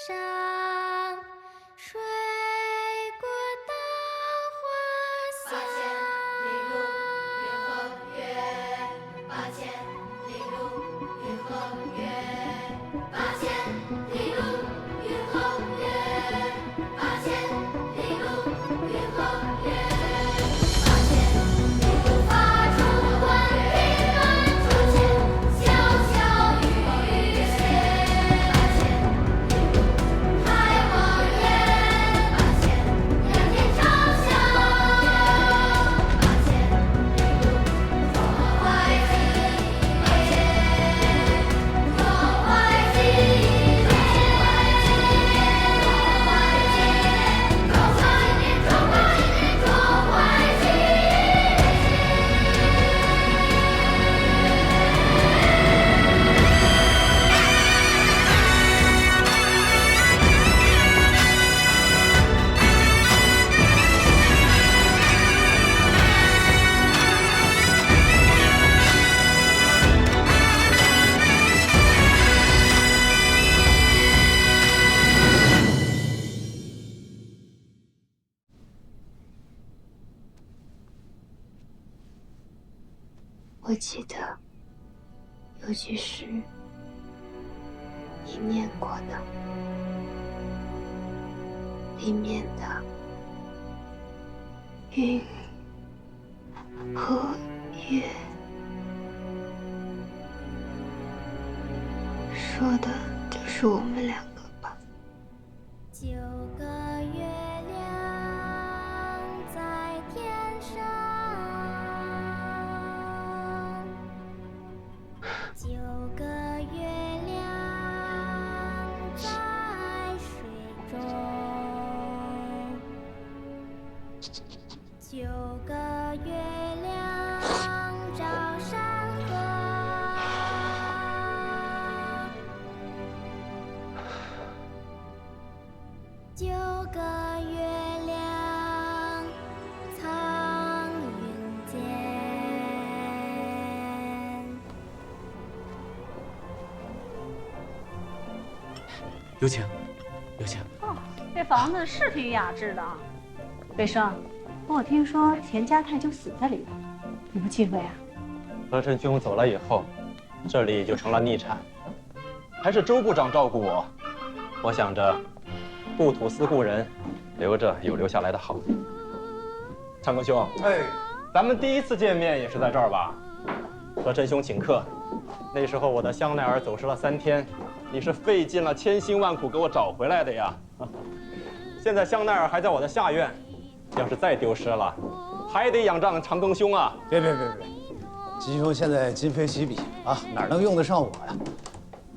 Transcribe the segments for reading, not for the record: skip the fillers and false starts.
上，水果稻花香。8000里路云和月，8000里路云和月，8000里路云和月，8000里路云和月，8000里路发出冠平安，8000小小雨歇，8000里路海望眼，8000仰天长啸，8000里路壮怀激烈，壮怀激烈，壮怀激烈，壮怀激烈，壮怀激烈，壮怀激我记得有句诗，你念过的，里面的云和月说的就是我们两个吧。9个月亮在天上，9个月亮在水中，9个月亮照山河。9个月亮藏云间。有请，有请。哦，这房子是挺雅致的啊。北生，我听说田家泰就死在里头，有没有忌讳啊？和珅兄走了以后，这里就成了逆产，还是周部长照顾我。我想着，故土思故人，留着有留下来的好。长庚兄，哎，咱们第一次见面也是在这儿吧？和珅兄请客，那时候我的香奈儿走失了3天，你是费尽了千辛万苦给我找回来的呀。现在香奈儿还在我的下院，要是再丢失了，还得仰仗长庚兄啊！别，金兄现在今非昔比啊，哪能用得上我呀？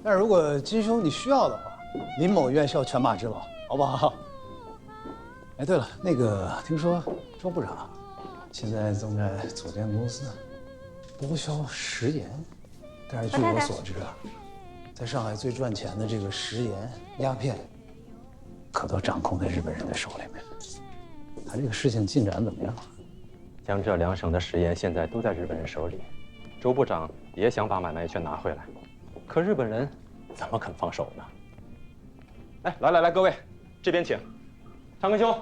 但是如果金兄你需要的话，林某愿效犬马之劳，好不好？哎，对了，那个听说周部长现在正在组建公司，包销食盐，但是据我所知啊，在上海最赚钱的这个食盐、鸦片，可都掌控在日本人的手里面。他这个事情进展怎么样？江浙2省的食盐现在都在日本人手里，周部长也想把买卖权拿回来，可日本人怎么肯放手呢？哎，来，各位，这边请。长庚兄，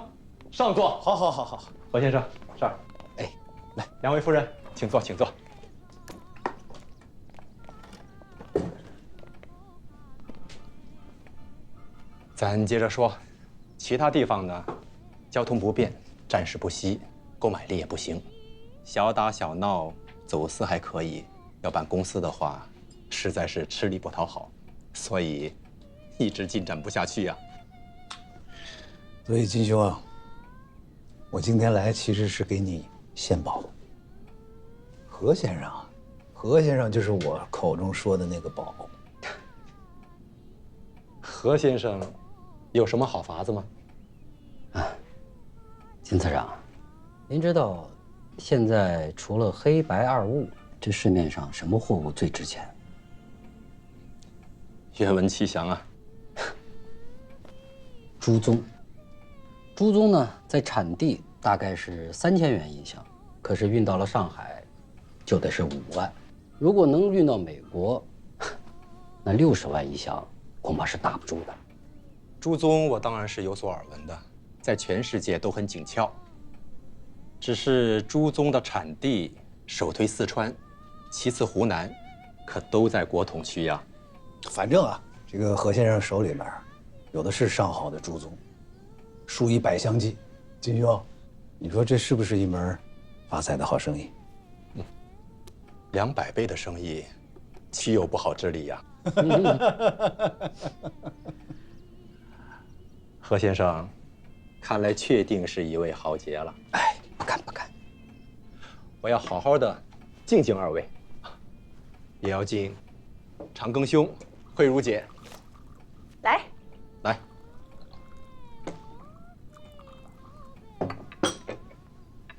上座。好。何先生，这儿。哎，来，2位夫人，请坐，请坐。咱接着说，其他地方呢，交通不便，战事不息，购买力也不行，小打小闹，走私还可以，要办公司的话，实在是吃力不讨好，所以一直进展不下去呀。所以金兄啊，我今天来其实是给你献宝。何先生，何先生就是我口中说的那个宝。何先生有什么好法子吗？金次长，您知道现在除了黑白二物，这市面上什么货物最值钱？愿闻其详啊。猪鬃。猪鬃呢，在产地大概是3000元一箱，可是运到了上海，就得是5万。如果能运到美国，那60万一箱恐怕是打不住的。朱宗我当然是有所耳闻的，在全世界都很紧俏。只是朱宗的产地首推四川，其次湖南，可都在国统区呀。反正啊，这个何先生手里面有的是上好的朱宗，数以百相计。金兄，你说这是不是一门发财的好生意？200倍的生意，岂有不好之理呀？何先生，看来确定是一位豪杰了。哎，不敢不敢，我要好好的敬敬二位，也要敬长庚兄、慧茹姐。来，来，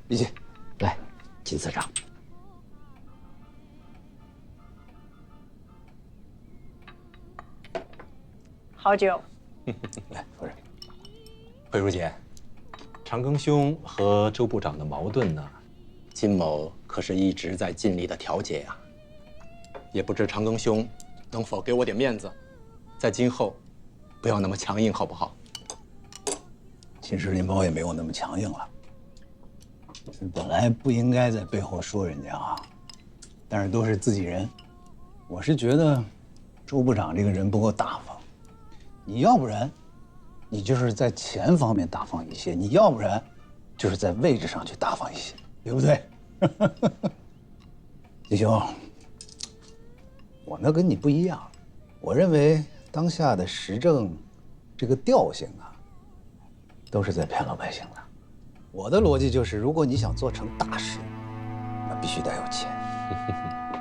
李姐，来，金司长。好酒。来，夫人。慧茹姐，长庚兄和周部长的矛盾呢，金某可是一直在尽力的调解呀。也不知长庚兄能否给我点面子，在今后不要那么强硬，好不好？其实林某也没有那么强硬了，本来不应该在背后说人家啊，但是都是自己人。我是觉得周部长这个人不够大方，你要不然你就是在钱方面大方一些，你要不然就是在位置上去大方一些，对不对？弟兄，我呢跟你不一样，我认为当下的时政这个调性啊，都是在骗老百姓的。我的逻辑就是，如果你想做成大事，那必须得有钱。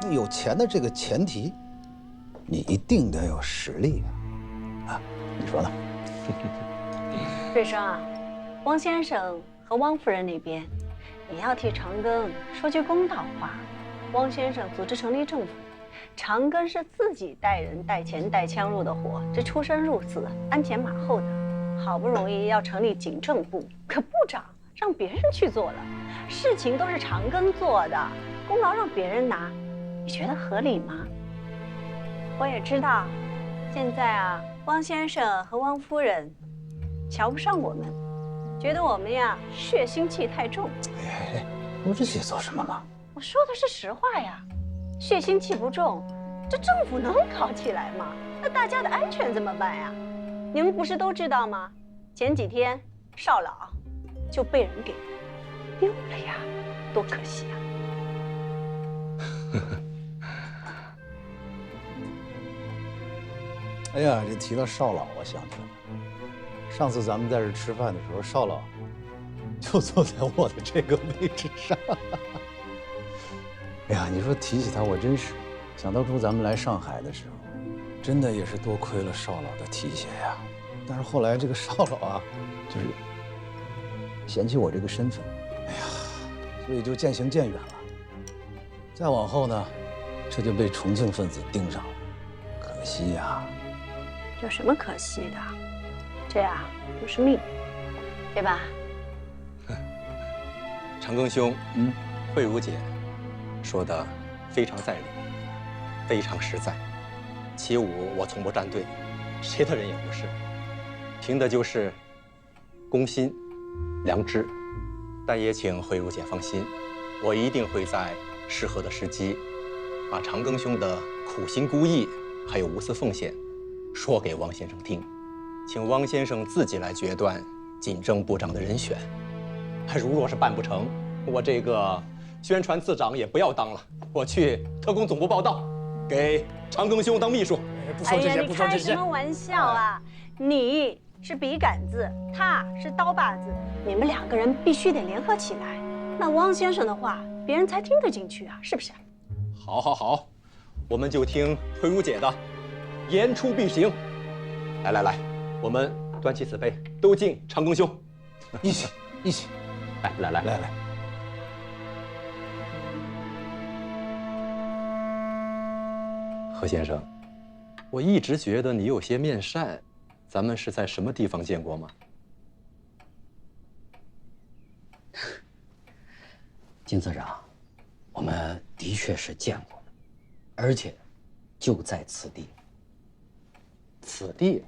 那有钱的这个前提，你一定得有实力啊！啊，你说呢？瑞生啊，汪先生和汪夫人那边，你要替长庚说句公道话。汪先生组织成立政府，长庚是自己带人带钱带枪入的伙，这出生入死，鞍前马后的。好不容易要成立警政部，可部长让别人去做了，事情都是长庚做的，功劳让别人拿，你觉得合理吗？我也知道，现在啊，汪先生和汪夫人瞧不上我们，觉得我们呀血腥气太重。哎，说这些做什么了？我说的是实话呀，血腥气不重，这政府能搞起来吗？那大家的安全怎么办呀？你们不是都知道吗？前几天少老就被人给丢了呀，多可惜啊！哎呀，这提到少老，我想起来了，上次咱们在这吃饭的时候，少老就坐在我的这个位置上。哎呀，你说提起他，我真是想当初咱们来上海的时候，真的也是多亏了少老的提携呀。但是后来这个少老啊，就是嫌弃我这个身份，哎呀，所以就渐行渐远了。再往后呢，这就被重庆分子盯上了，可惜呀。有什么可惜的？这呀就是命，对吧？长庚兄，慧茹姐说的非常在理，非常实在。起舞我从不站队，谁的人也不是，凭的就是公心、良知。但也请慧茹姐放心，我一定会在适合的时机，把长庚兄的苦心孤诣还有无私奉献说给汪先生听，请汪先生自己来决断警政部长的人选。如若是办不成，我这个宣传次长也不要当了，我去特工总部报道，给长庚兄当秘书。不说这些，不说这些。你开什么玩笑啊！你是笔杆子，他是刀把子，你们两个人必须得联合起来。那汪先生的话，别人才听得进去啊，是不是？好，好，好，我们就听慧茹姐的，言出必行。来来来，我们端起此杯，都敬长庚兄。一起，一起，来，来。何先生，我一直觉得你有些面善，咱们是在什么地方见过吗？金司长，我们的确是见过的，而且就在此地。此地，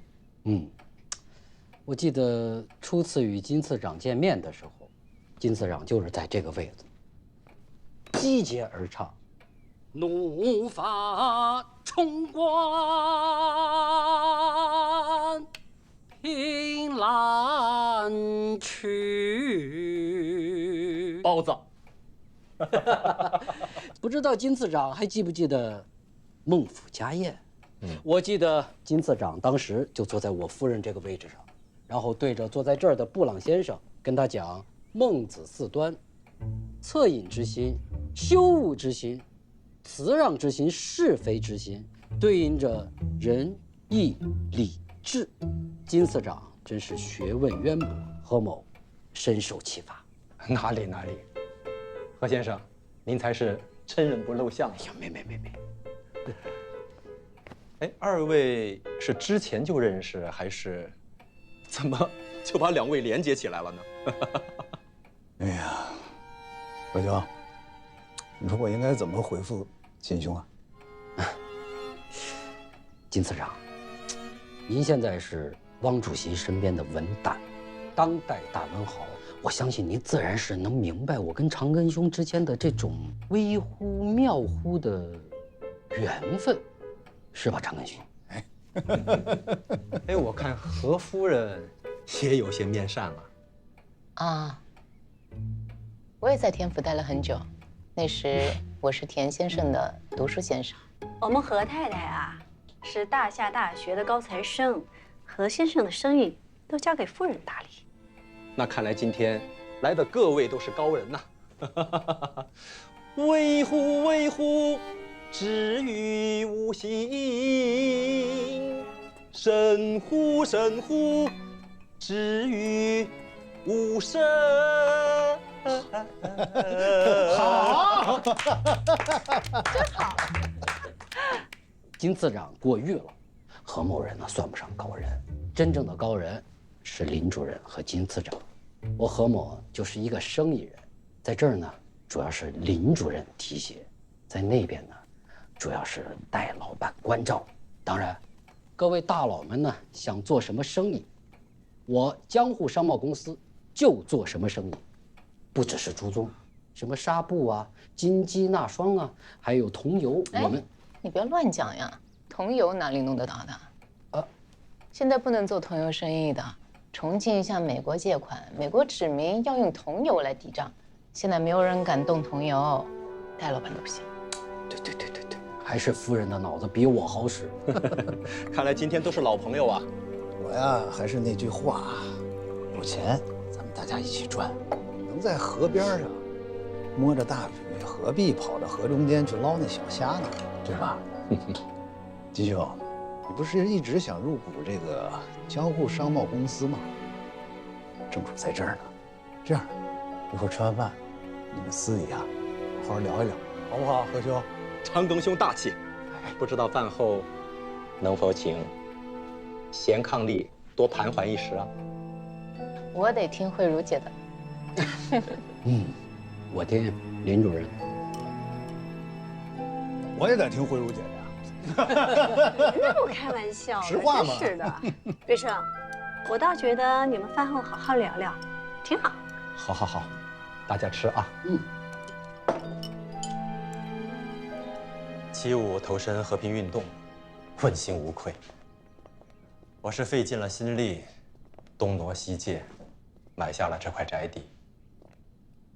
我记得初次与金次长见面的时候，金次长就是在这个位子，击节而唱，怒发冲冠，凭栏去。包子，不知道金次长还记不记得孟府家宴？我记得金次长当时就坐在我夫人这个位置上，然后对着坐在这儿的布朗先生跟他讲孟子四端：恻隐之心、羞恶之心、辞让之心、是非之心，对应着仁义礼智。金次长真是学问渊博，何某深受启发。哪里，何先生，您才是真人不露相。哎呀，没。哎，二位是之前就认识，还是怎么就把两位连接起来了呢？哎呀，何兄，你说我应该怎么回复金兄啊？金次长，您现在是汪主席身边的文胆，当代大文豪，我相信您自然是能明白我跟长庚兄之间的这种微乎妙乎的缘分，是吧，长庚兄？哎，我看何夫人也有些面善了。啊，我也在田府待了很久，那时我是田先生的读书先生。我们何太太啊，是大夏大学的高材生，何先生的生意都交给夫人打理。那看来今天来的各位都是高人呐。危乎，止于无形；神乎，止于无声。好，真好。金次长过誉了，何某人呢算不上高人，真正的高人是林主任和金次长。我何某就是一个生意人，在这儿呢主要是林主任提携，在那边呢主要是代老板关照。当然，各位大佬们呢想做什么生意，我江户商贸公司就做什么生意，不只是朱宗，什么纱布啊、金鸡纳霜啊，还有桐油，我们。你不要乱讲呀，桐油哪里弄得到的？现在不能做桐油生意的。重庆向美国借款，美国指明要用桐油来抵账，现在没有人敢动桐油，戴老板都不行。对，还是夫人的脑子比我好使。看来今天都是老朋友啊。我呀，还是那句话，有钱咱们大家一起赚，能在河边上摸着大鱼，何必跑到河中间去捞那小虾呢？对吧？金兄，你不是一直想入股这个江户商贸公司吗？正主在这儿呢。这样，一会儿吃完饭，你们私底下好好聊一聊，好不好？何兄，长庚兄大气。不知道饭后能否请贤伉俪多盘桓一时啊？我得听慧茹姐的。我听林主任。我也得听慧茹姐的呀。没有开玩笑的，实话嘛。真是的，瑞生，我倒觉得你们饭后好好聊聊，挺好。好，大家吃啊。起舞投身和平运动，问心无愧。我是费尽了心力，东挪西借，买下了这块宅地，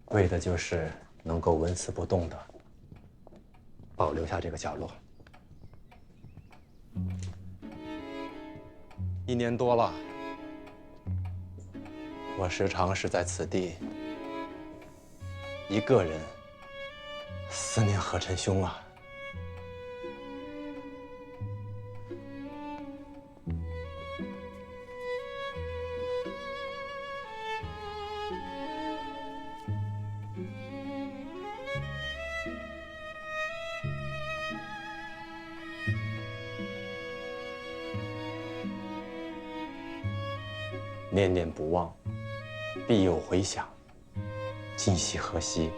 为的就是能够纹丝不动的保留下这个角落。1年多了，我时常是在此地一个人思念何晨兄啊。念念不忘，必有回响。今夕何夕，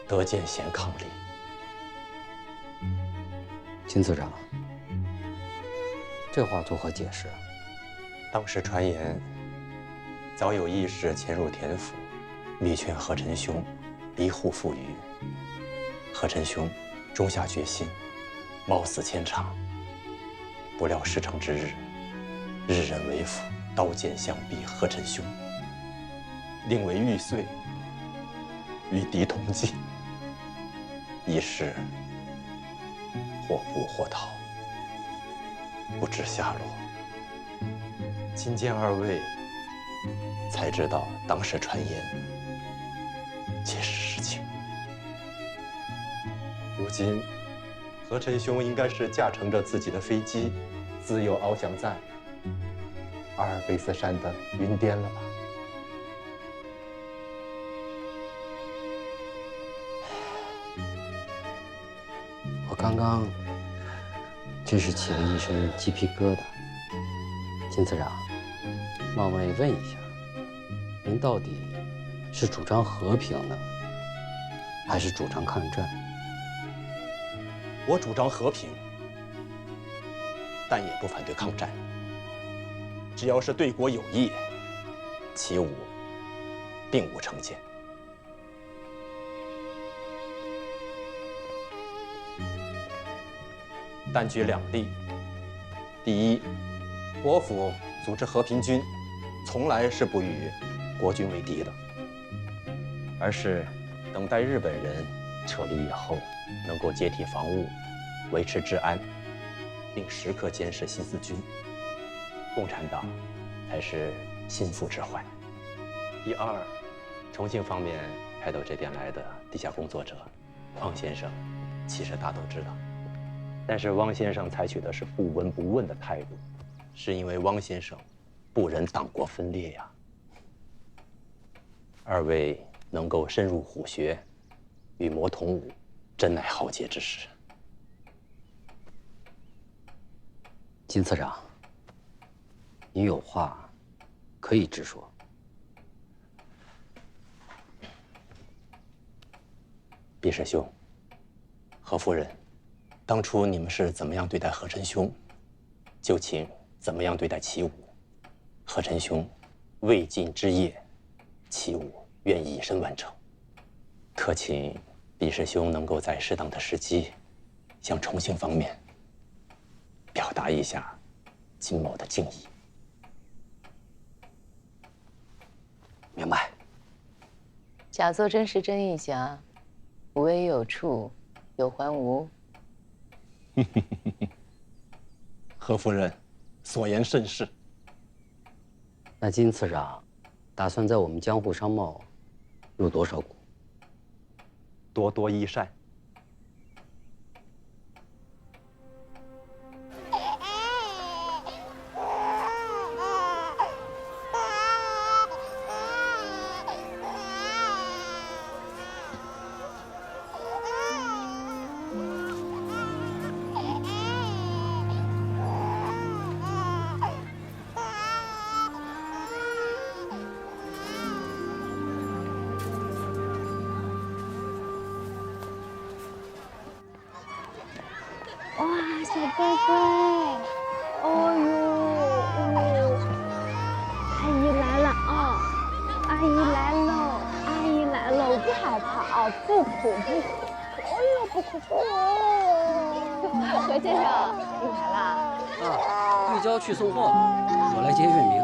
得见贤伉俪。金次长，这话作何解释啊？当时传言，早有义士潜入田府，密劝何臣兄离户赴渔。何臣兄终下决心，冒死牵肠。不料事成之日，日人为父，刀剑相逼何臣兄，令为玉碎，与敌同济。一时或捕或逃，不知下落。今见二位，才知道当时传言皆是实情。如今，何臣兄应该是驾乘着自己的飞机，自由翱翔在阿尔卑斯山的云巅了吧？我刚刚真是起了一身鸡皮疙瘩。金次长，冒昧问一下，您到底是主张和平呢，还是主张抗战？我主张和平，但也不反对抗战。只要是对国有益，其武并无成见。但举两例：第一，国府组织和平军，从来是不与国军为敌的，而是等待日本人撤离以后，能够解体防务，维持治安，并时刻监视新四军。共产党才是心腹之患。第二，重庆方面派到这边来的地下工作者，汪先生，其实大都知道。但是汪先生采取的是不闻不问的态度，是因为汪先生不忍党国分裂呀。二位能够深入虎穴，与魔同舞，真乃浩劫之事。金次长，你有话可以直说。毕师兄，何夫人，当初你们是怎么样对待何臣兄，就请怎么样对待齐武。何臣兄未尽之业，齐武愿以身完成。特请毕师兄能够在适当的时机，向重庆方面表达一下金某的敬意。明白。假作真时真亦假，无为有处，有还无。何夫人，所言甚是。那金次长打算在我们江户商贸入多少股？多多益善。哇，小乖乖，哦呦，阿姨来了啊！阿姨来喽，阿姨来了，我不害怕啊，不哭不哭，哎呦不哭哦。何先生，你来啦？啊，玉娇去送货了，我来接月明。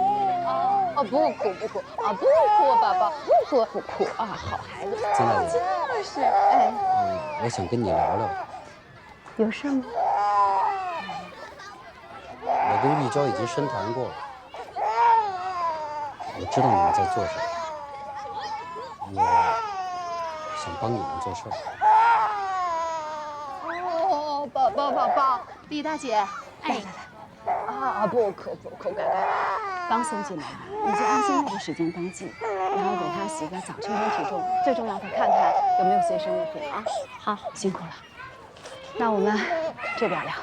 哦，不哭不哭啊，不哭，宝宝不哭啊，好孩子。金大姐，真的是，哎，我想跟你聊聊。有事吗？我跟玉娇已经深谈过了，我知道你们在做什么，我想帮你们做事。哦，宝，李大姐，哎，啊，不哭，乖乖，刚送进来，你就按现在的时间登记，然后给他洗个澡，称称体重，最重要的看看有没有随身物品啊。好，辛苦了。那我们这边聊。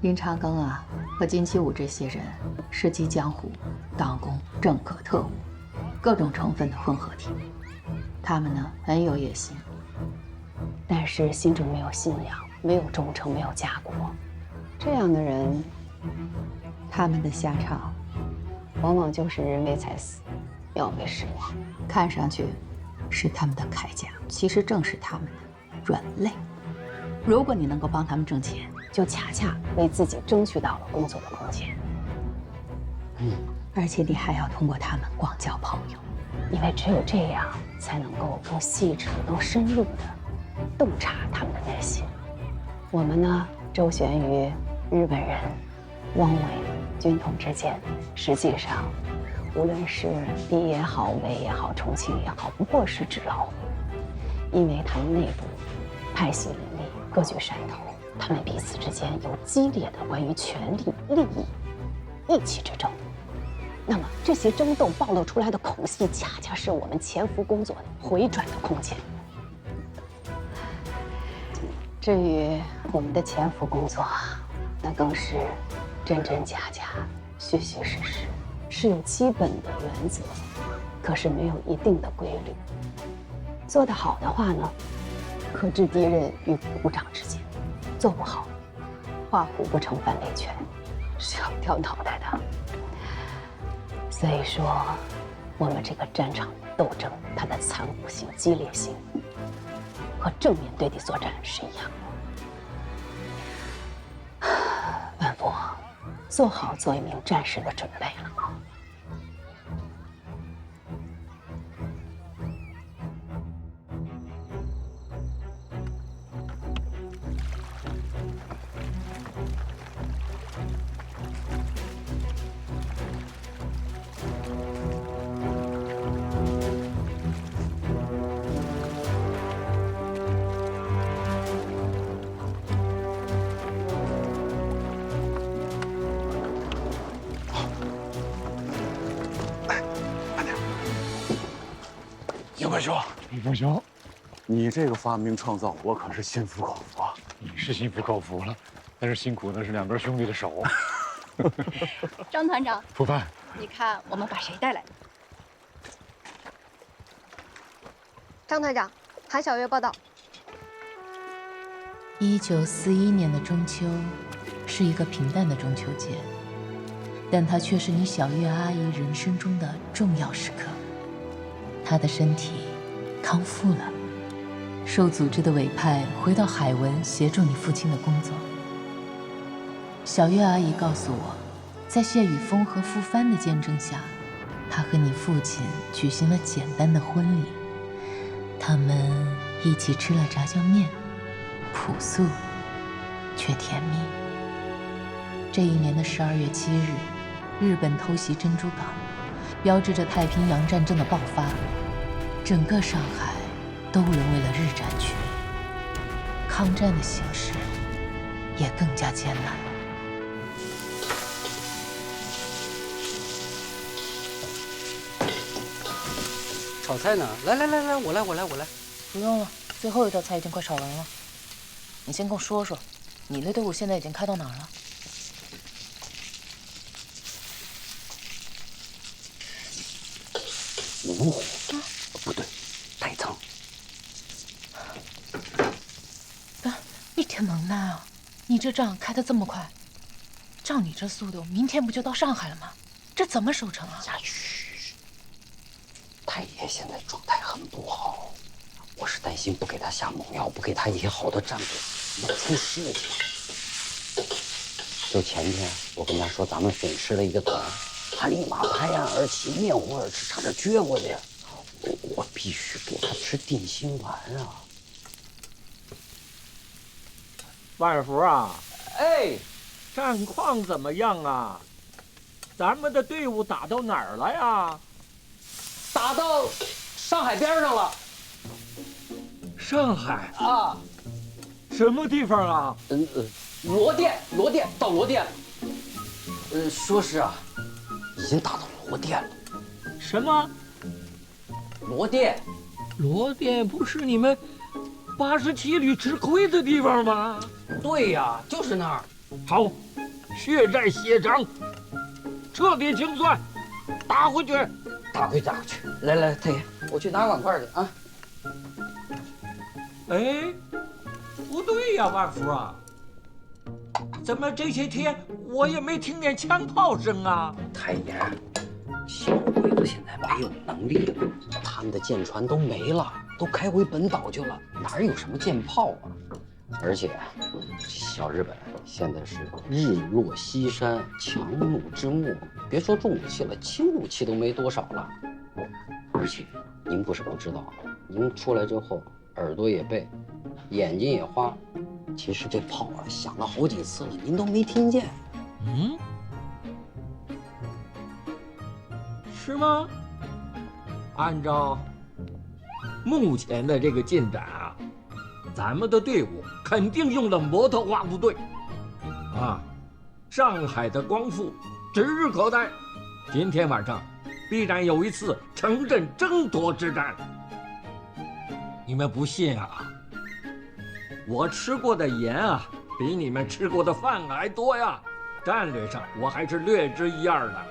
林长庚啊，和金七武这些人是集江湖、党工、政客、特务各种成分的混合体。他们呢很有野心，但是心中没有信仰，没有忠诚，没有家国，这样的人，他们的下场，往往就是人为财死，鸟为食亡。看上去是他们的铠甲，其实正是他们的软肋。如果你能够帮他们挣钱，就恰恰为自己争取到了工作的空间。而且你还要通过他们广交朋友，因为只有这样，才能够更细致、更深入地洞察他们的内心。我们呢，周旋于日本人、汪伪、军统之间，实际上，无论是李也好、韦也好、重庆也好，不过是纸老虎。因为他们内部派系林立，各具山头，他们彼此之间有激烈的关于权力、利益、义气之争。那么这些争斗暴露出来的孔隙，恰恰是我们潜伏工作的回转的空间。至于我们的潜伏工作，那更是真真假假、虚虚实实，是有基本的原则，可是没有一定的规律。做得好的话呢，可置敌人于股掌之间；做不好，画虎不成反类犬，是要掉脑袋的。所以说，我们这个战场斗争，它的残酷性、激烈性，和正面对敌作战是一样的。万福，做好做一名战士的准备了吗？英文兄，李凤雄，你这个发明创造，我可是心服口服啊！你是心服口服了，但是辛苦的是两边兄弟的手。张团长，副办，你看我们把谁带来的？张团长，韩小月报道。1941年的中秋，是一个平淡的中秋节，但它却是你小月阿姨人生中的重要时刻。她的身体康复了，受组织的委派回到海文协助你父亲的工作。小月阿姨告诉我，在谢雨峰和傅帆的见证下，她和你父亲举行了简单的婚礼。他们一起吃了炸酱面，朴素却甜蜜。这一年的12月7日，日本偷袭珍珠港，标志着太平洋战争的爆发。整个上海都沦为了日战区，抗战的形势也更加艰难了。炒菜呢？来，我来。不用了，最后一道菜已经快炒完了。你先跟我说说，你的队伍现在已经开到哪儿了？芜湖，不对，太仓。你挺能耐啊！你这仗开得这么快，照你这速度，明天不就到上海了吗？这怎么守城啊？嘘，太爷现在状态很不好，我是担心不给他下猛药，不给他一些好的战果，要出事情。就前天我跟他说咱们损失了一个团，他立马拍案而起，面红耳赤，差点撅过去。我必须给他吃定心丸啊！万福啊，哎，战况怎么样啊？咱们的队伍打到哪儿了呀？打到上海边上了。上海啊？什么地方啊？罗店到罗店了。说是啊，已经打到罗店了。什么？罗店？罗店不是你们87旅吃亏的地方吗？对呀，就是那儿。好，血债血偿，彻底清算，打回去。打回去。来，太爷，我去拿碗筷去啊。哎，不对呀，万福啊，怎么这些天我也没听见枪炮声啊？太爷，小鬼子现在没有能力了，他们的舰船都没了，都开回本岛去了，哪有什么舰炮啊？而且，小日本现在是日落西山，强弩之末，别说重武器了，轻武器都没多少了。而且，您不是不知道，您出来之后耳朵也背，眼睛也花，其实这炮啊响了好几次了，您都没听见。嗯，是吗？按照目前的这个进展啊，咱们的队伍肯定用了摩托化部队，啊，上海的光复指日可待。今天晚上必然有一次城镇争夺之战。你们不信啊？我吃过的盐啊，比你们吃过的饭还多呀。战略上我还是略知一二的。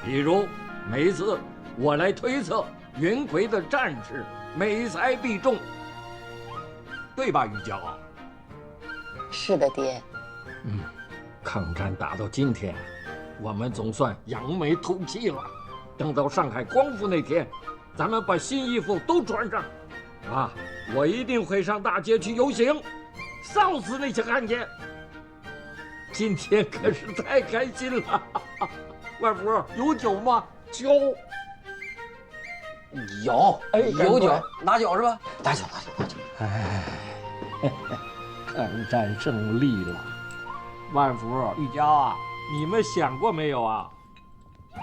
比如每一次我来推测云魁的战士，每猜必中，对吧，玉娇？是的，爹。抗战打到今天，我们总算扬眉吐气了。等到上海光复那天，咱们把新衣服都穿上，啊，我一定会上大街去游行，臊死那些汉奸。今天可是太开心了。万福，有酒吗？酒。有，哎，有酒，拿酒是吧？拿酒。哎，抗战胜利了。万福、玉娇啊，你们想过没有啊？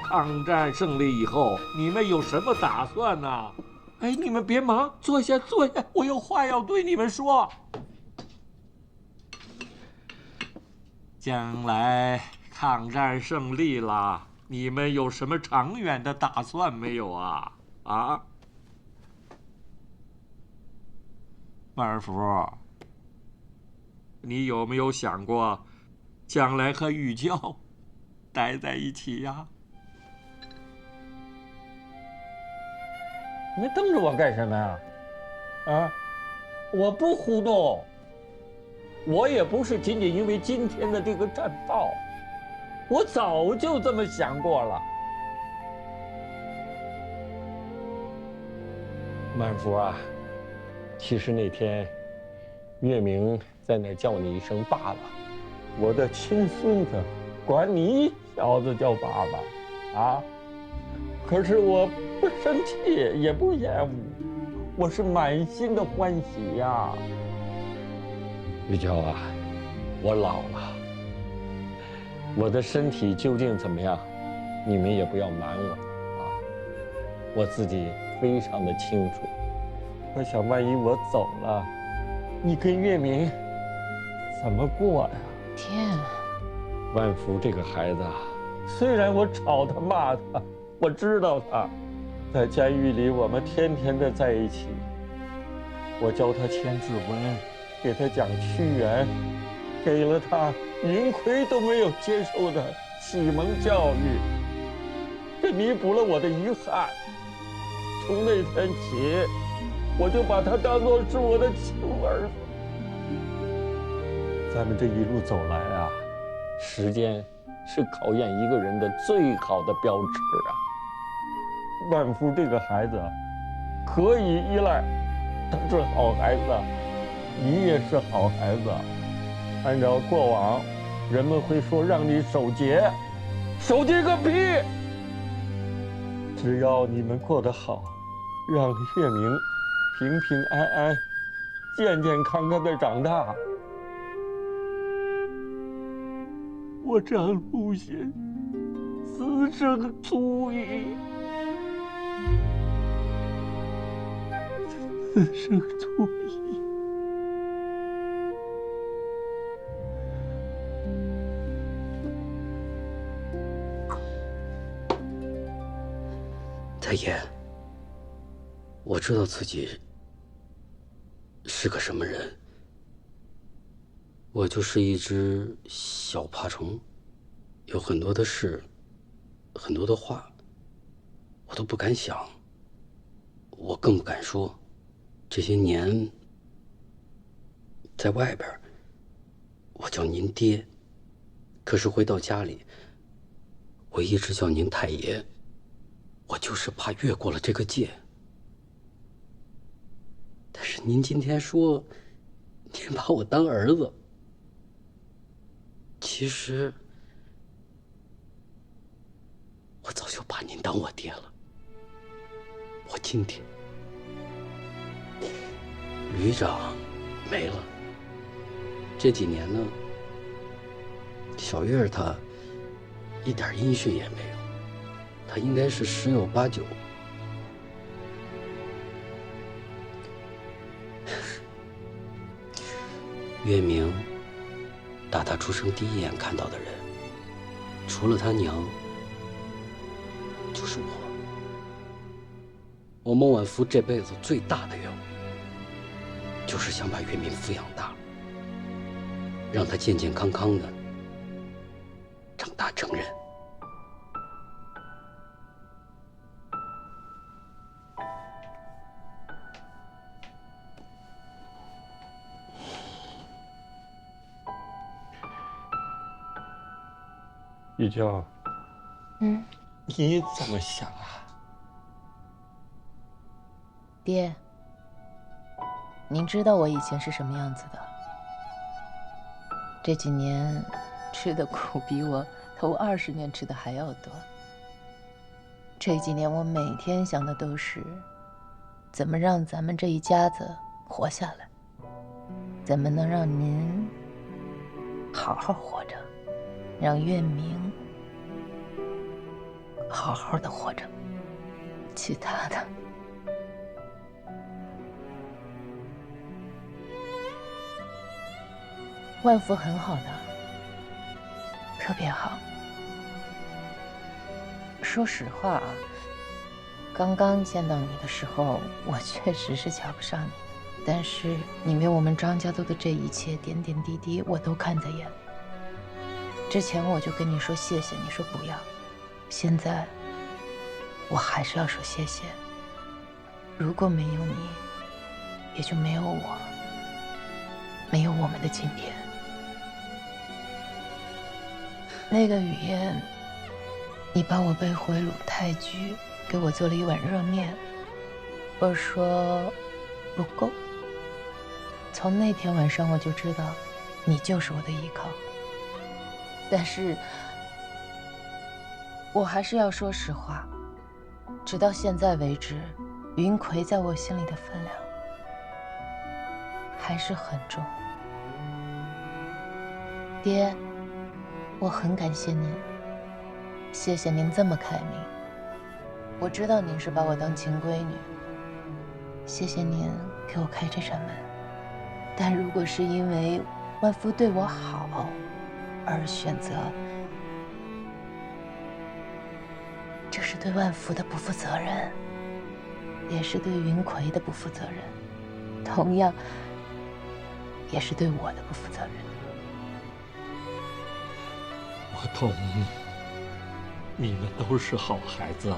抗战胜利以后，你们有什么打算呢？哎，你们别忙，坐下，我有话要对你们说。将来抗战胜利了，你们有什么长远的打算没有啊？啊？万福，你有没有想过，将来和玉娇待在一起呀？你们瞪着我干什么呀？啊，我不糊弄，我也不是仅仅因为今天的这个战报，我早就这么想过了。万福啊，其实那天月明在那叫你一声爸爸，我的亲孙子管你小子叫爸爸啊，可是我不生气也不厌恶，我是满心的欢喜呀。玉娇啊，我老了，我的身体究竟怎么样，你们也不要瞒我啊，我自己非常的清楚。我想万一我走了，你跟月明怎么过呀？天，万福这个孩子啊，虽然我吵他骂他，我知道他在监狱里我们天天的在一起，我教他千字文，给他讲屈原，给了他云魁都没有接受的启蒙教育，这弥补了我的遗憾。从那天起，我就把他当作是我的亲儿子。咱们这一路走来啊，时间是考验一个人的最好的标尺啊。万福这个孩子可以依赖，他是好孩子，你也是好孩子。按照过往，人们会说让你守节，守节个屁！只要你们过得好，让月明平平安安、健健康康的长大，我张路贤此生足矣。此生足矣。太爷，我知道自己是个什么人，我就是一只小爬虫，有很多的事，很多的话，我都不敢想，我更不敢说。这些年，在外边，我叫您爹，可是回到家里，我一直叫您太爷。我就是怕越过了这个界。但是您今天说，您把我当儿子，其实我早就把您当我爹了。我今天，旅长没了，这几年呢，小月儿她一点音讯也没有，她应该是十有八九。月明，打他出生第一眼看到的人，除了他娘，就是我。我孟晚夫这辈子最大的愿望，就是想把月明抚养大，让他健健康康的长大成人。玉娇，你怎么想啊？爹，您知道我以前是什么样子的？这几年吃的苦比我头20年吃的还要多。这几年我每天想的都是，怎么让咱们这一家子活下来，怎么能让您好好活着，让月明好好的活着，其他的万福很好的，特别好。说实话啊，刚刚见到你的时候，我确实是瞧不上你，但是你为我们张家做的这一切点点滴滴，我都看在眼里。之前我就跟你说谢谢，你说不要，现在我还是要说谢谢。如果没有你，也就没有我，没有我们的今天。那个雨燕，你把我背回鲁太居，给我做了一碗热面，我说不够。从那天晚上我就知道，你就是我的依靠。但是，我还是要说实话，直到现在为止，云葵在我心里的分量还是很重。爹，我很感谢您，谢谢您这么开明。我知道您是把我当亲闺女，谢谢您给我开这扇门。但如果是因为万福对我好而选择，这是对万福的不负责任，也是对云葵的不负责任，同样也是对我的不负责任。我懂，你们都是好孩子，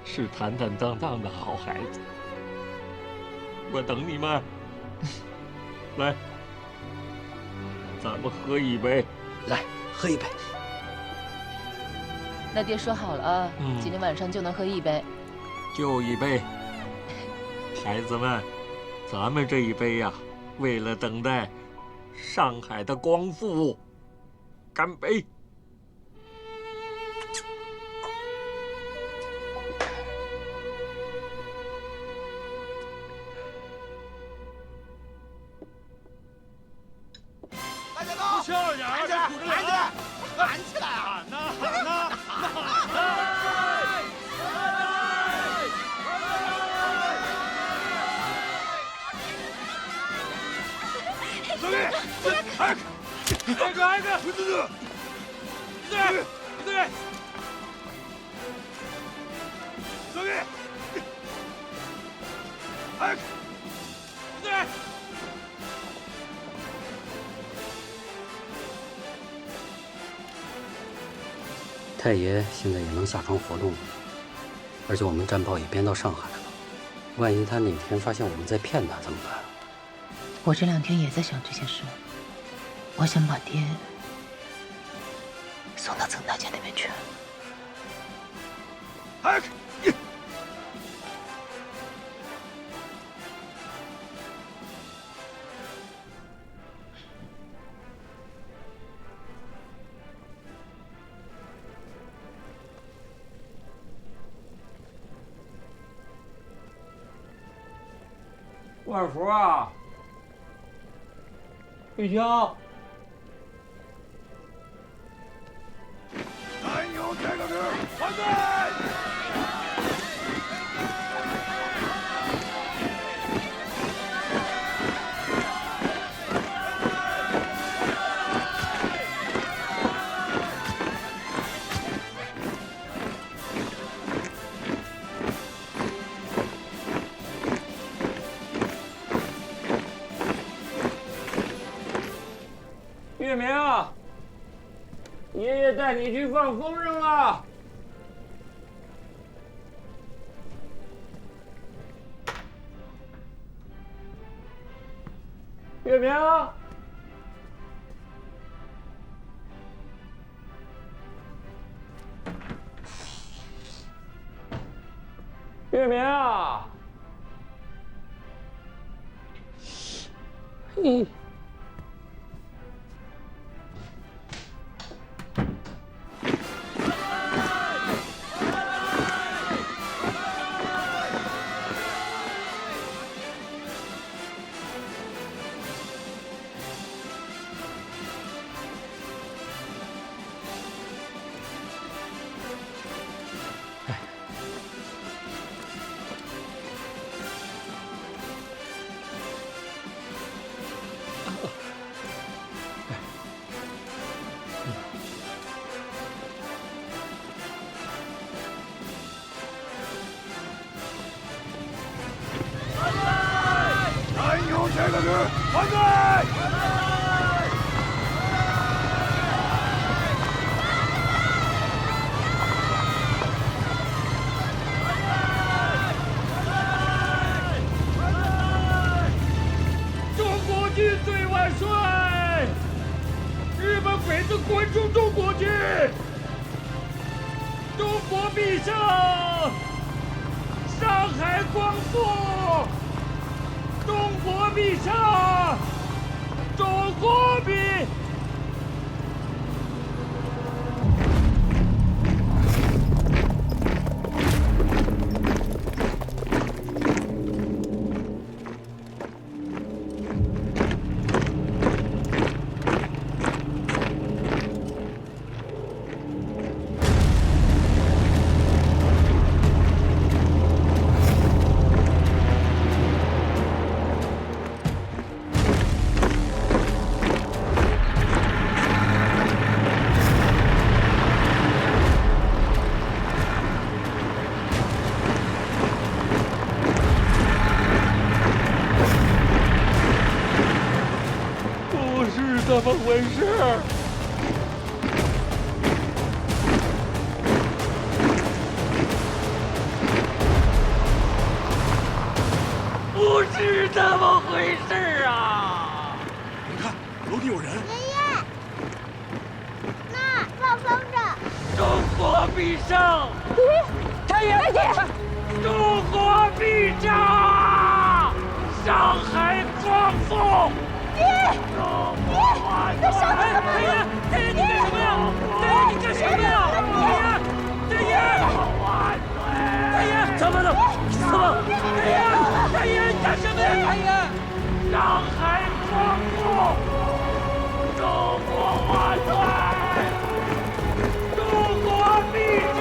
是坦坦荡荡的好孩子。我等你们，来，咱们喝一杯，来喝一杯。那爹说好了啊，今天晚上就能喝一杯，就一杯。孩子们，咱们这一杯呀，为了等待上海的光复，干杯！不笑点儿，喊起来啊！喊呐喊呐喊呐！小玉，快！挨个！对！小玉，对！太爷现在也能下床活动了，而且我们战报也编到上海了。万一他哪天发现我们在骗他怎么办？我这2天也在想这件事。我想把爹送到曾大姐那边去。哎，万福啊，玉婷。南有这个人，反对！月明，爷爷带你去放风筝了。月明，月明啊！嘿。这个人，反对！中国军队万岁！日本鬼子滚出中国军！中国必胜！上海光复！中国必胜！中国必！怎么回事？不是这么回事啊！你看，楼梯有人。爷爷，那放风筝。中国必胜！太爷，中国必胜！上海光复！爹，在烧什么？太爷，你干什么呀？太爷，你干什么呀？太爷，太爷，怎么了？怎么？太爷，你干什么呀？太爷，上海光复！中国万岁！中国必胜！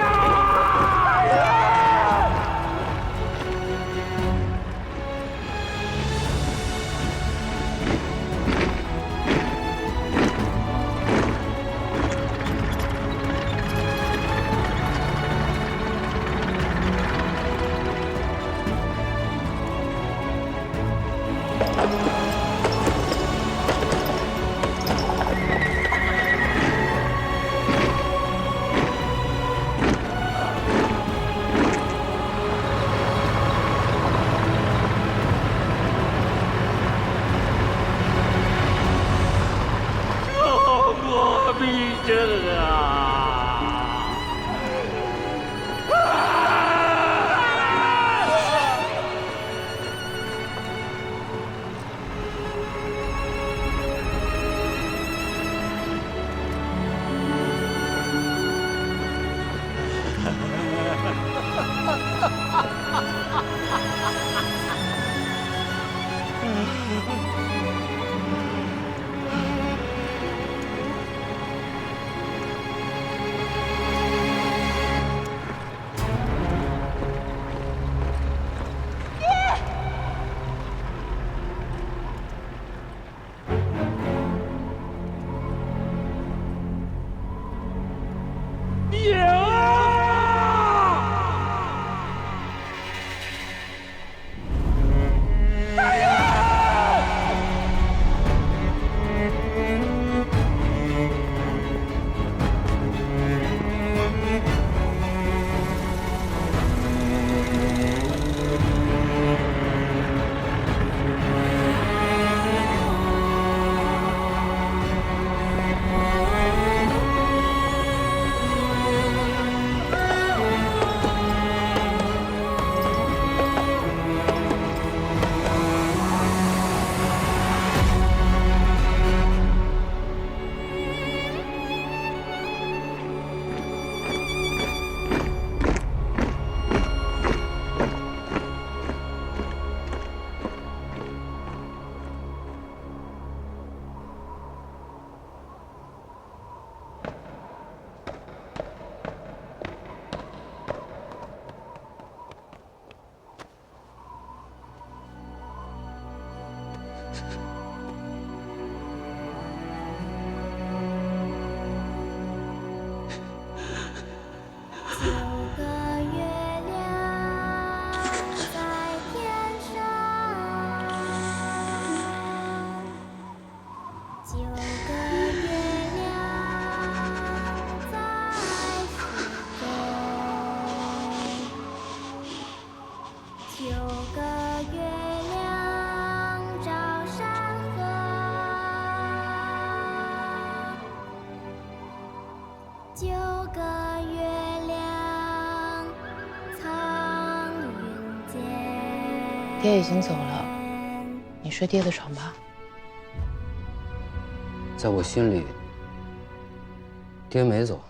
9个月亮藏云间。爹已经走了，你睡爹的床吧。在我心里，爹没走。